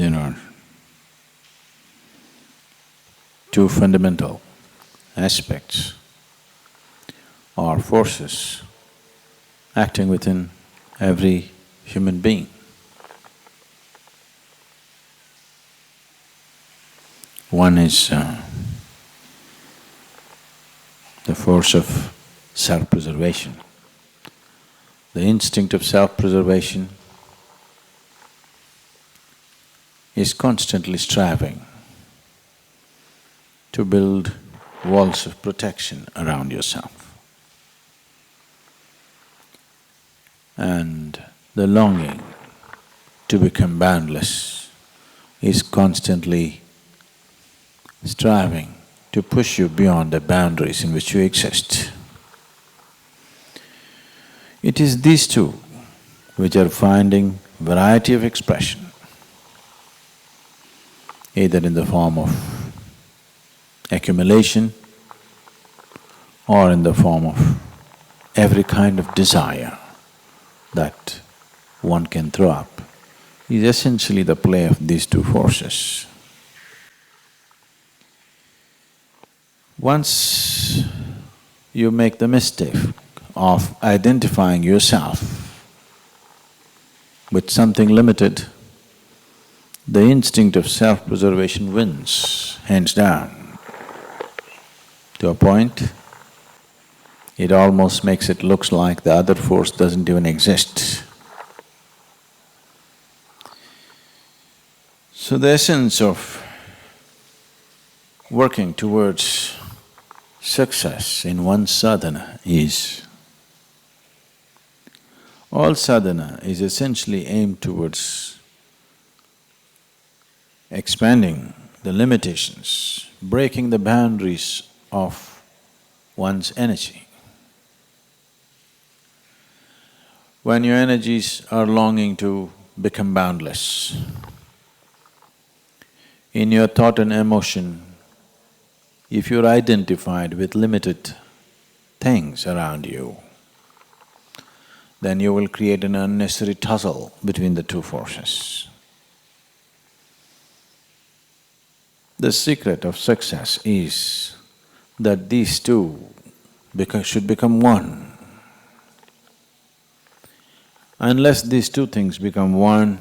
There are two fundamental aspects or forces acting within every human being. One is the force of self-preservation. The instinct of self-preservation is constantly striving to build walls of protection around yourself. And the longing to become boundless is constantly striving to push you beyond the boundaries in which you exist. It is these two which are finding variety of expression, either in the form of accumulation or in the form of every kind of desire that one can throw up, is essentially the play of these two forces. Once you make the mistake of identifying yourself with something limited, the instinct of self-preservation wins, hands down, to a point it almost makes it looks like the other force doesn't even exist. So the essence of working towards success in one's sadhana is, all sadhana is essentially aimed towards expanding the limitations, breaking the boundaries of one's energy. When your energies are longing to become boundless, in your thought and emotion, if you're identified with limited things around you, then you will create an unnecessary tussle between the two forces. The secret of success is that these two should become one. Unless these two things become one,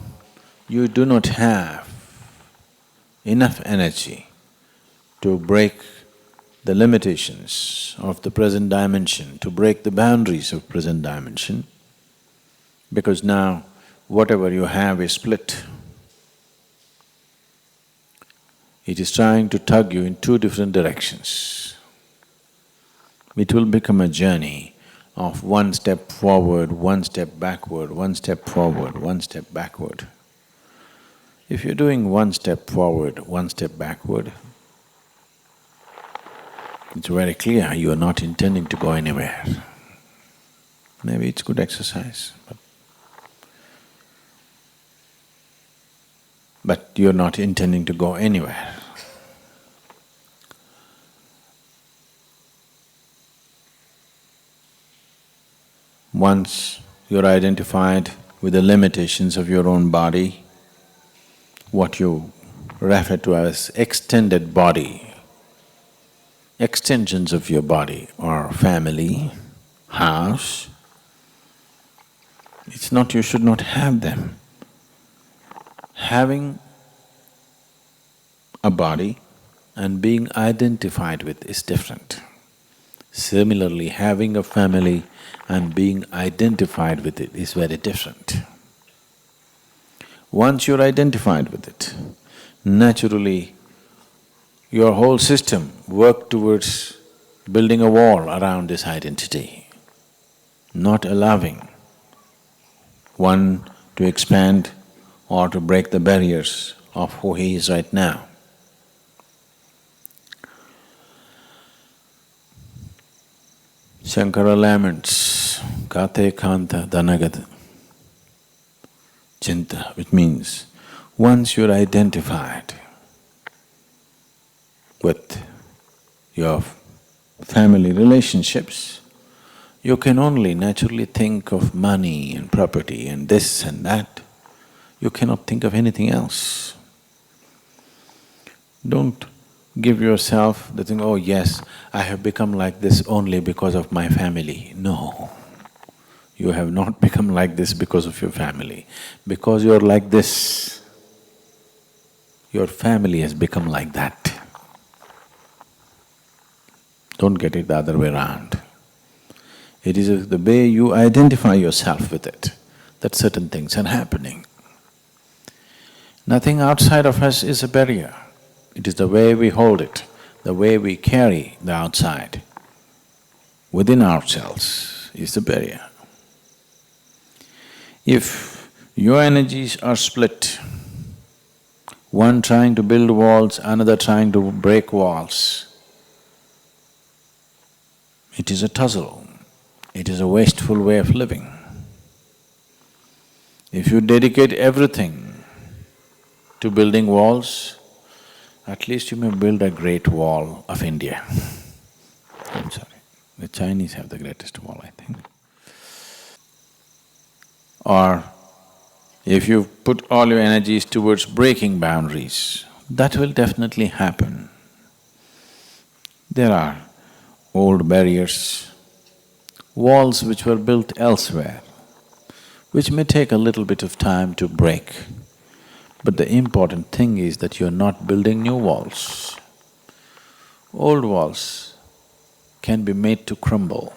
you do not have enough energy to break the limitations of the present dimension, to break the boundaries of present dimension, because now whatever you have is split. It is trying to tug you in two different directions. It will become a journey of one step forward, one step backward, one step forward, one step backward. If you're doing one step forward, one step backward, it's very clear you are not intending to go anywhere. Maybe it's good exercise, but you're not intending to go anywhere. Once you're identified with the limitations of your own body, what you refer to as extended body, extensions of your body are family, house, it's not… you should not have them. Having a body and being identified with is different. Similarly, having a family and being identified with it is very different. Once you're identified with it, naturally your whole system works towards building a wall around this identity, not allowing one to expand or to break the barriers of who he is right now. Shankara laments, kate kanta dhanagata chinta, which means once you're identified with your family relationships, you can only naturally think of money and property and this and that. You cannot think of anything else. Don't give yourself the thing, oh yes, I have become like this only because of my family. No, you have not become like this because of your family. Because you're like this, your family has become like that. Don't get it the other way around. It is the way you identify yourself with it, that certain things are happening. Nothing outside of us is a barrier. It is the way we hold it, the way we carry the outside within ourselves is the barrier. If your energies are split, one trying to build walls, another trying to break walls, it is a tussle, it is a wasteful way of living. If you dedicate everything to building walls, at least you may build a great wall of India. I'm sorry, the Chinese have the greatest wall, I think. Or if you put all your energies towards breaking boundaries, that will definitely happen. There are old barriers, walls which were built elsewhere, which may take a little bit of time to break. But the important thing is that you're not building new walls. Old walls can be made to crumble,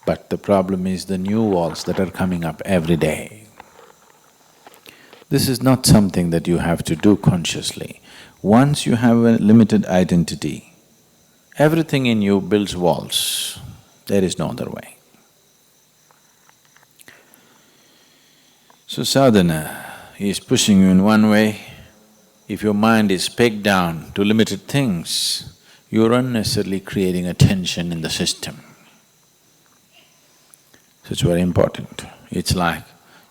but the problem is the new walls that are coming up every day. This is not something that you have to do consciously. Once you have a limited identity, everything in you builds walls. There is no other way. So sadhana is pushing you in one way. If your mind is pegged down to limited things, you're unnecessarily creating a tension in the system. So it's very important. It's like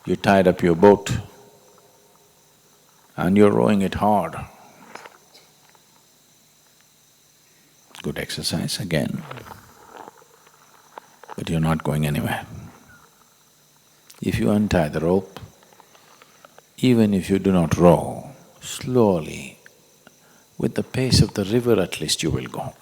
you tied up your boat and you're rowing it hard. Good exercise again, but you're not going anywhere. If you untie the rope, even if you do not row, slowly, with the pace of the river at least you will go.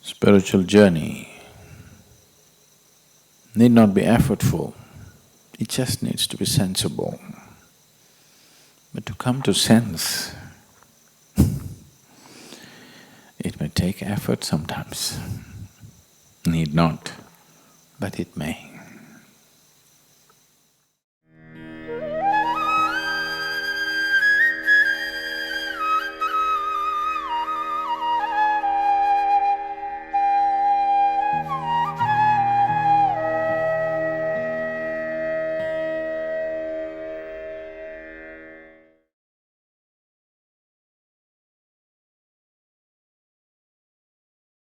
Spiritual journey need not be effortful, it just needs to be sensible. But to come to sense, it may take effort sometimes. Need not, but it may.